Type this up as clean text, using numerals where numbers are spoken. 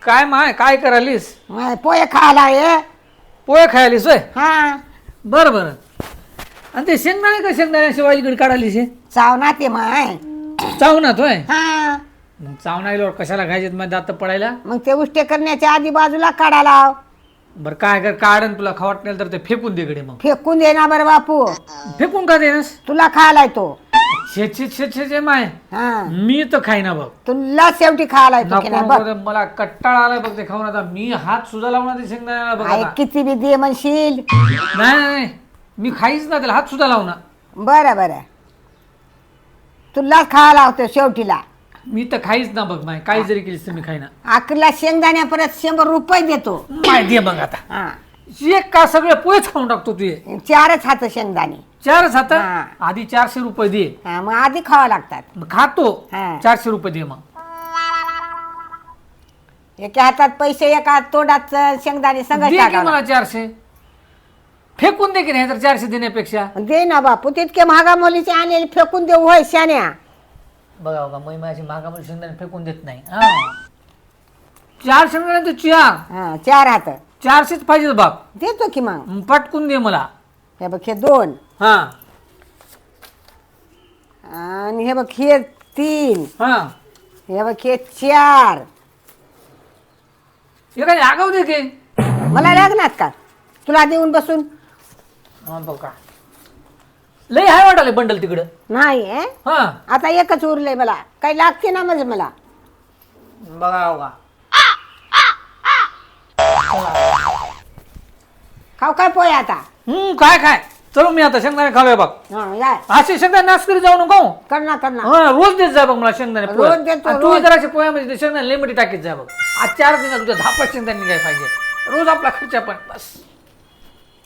काय माय काय करालीस? पोहे खायला ये. पोहे खायलीस होय? हा बरं बरं. आणि ते शेंगदाणे का शेंगदाण्याशिवाय वाईलकडे काढालीस हे? चावना ते माय. चावनात होय? हा मग चावनाईला कशाला घ्यायचे मग दात पडायला? मग ते उष्टे करण्याच्या आधी बाजूला काढा लाव. बरं काय कर काढन तुला खावट नाही तर ते फेकून दे इकडे. मग फेकून दे ना बरं बापू. फेकून का देनस? तुला खायलाय तो. छे माय हा मी तर खाईना बघ. तुला शेवटी खायलाय तो की नको नाही नको बघ. ते मला कट्टाळा आलाय बघ ते खाऊन. आता मी हात सुद्धा लावणार ते शेंगदाण्याला बघ आई आता. किती बी दे म्हणशील. नाही मी खाईच ना त्याला हात सुद्धा लावणार. बरं बरं तुला खायला लावतो शेवटीला. मी तर खाईच ना बघ माय. काही जरी केलीस तर मी खाईना. अकला शेंगदाण्या परत 100 रुपये देतो. माय दे मग आता. हा एक का सगळे पोहेच खाऊन टाकतो तू हे. 4च हात शेंगदाणे. 4 हात. हा. आधी 400 रुपये दे. हा मग आधी खावा लागतात. मग खातो. हा. 400 रुपये दे. मग एका हातात पैसे एका हात तोंडात शेंगदाणे संघ दे की मला 400. फेकून दे की नाही तर 400 देण्यापेक्षा. दे ना बापू. तितके महागा मुलीचे आणले फेकून देऊ होय शान्या. बघा बघा मी माझी महागामध्ये शेंगदाणे फेकून देत नाही. 4 शेंगदाणे तू 4. हा 4 हात 400च पाहिजे बाप. देतो की मग. पटकून दे मला. हे बघ हे 2 हा आणि हे बघ हे 3 हा हे बघ हे 4. हे काय आगाव दे की. मला लागणार का तुला देऊन बसून? हा बघा लय हाय वाटाले बंडल तिकडं. नाही हा आता एकच उरलंय मला. काही लागते ना म्हणजे मला. बघा बघा खाऊ काय पोहे आता? काय काय चलो मी आता शेंगदाणे खाऊया बघ. हा या असे शेंगदाणे नाश करी जाऊ नको. करणार करणार. हा रोज देत जा बघ मला शेंगदाणे पोहे. रोज देतो, आणि तू रोज. जराशे पोह्यामध्ये ते शेंगदाणे लिंबटी टाकीत जा बघ. आज 4 दिवसात तुझ्या 10 शेंगदाणे काय पाहिजे. रोज आपला खर्च पण बस.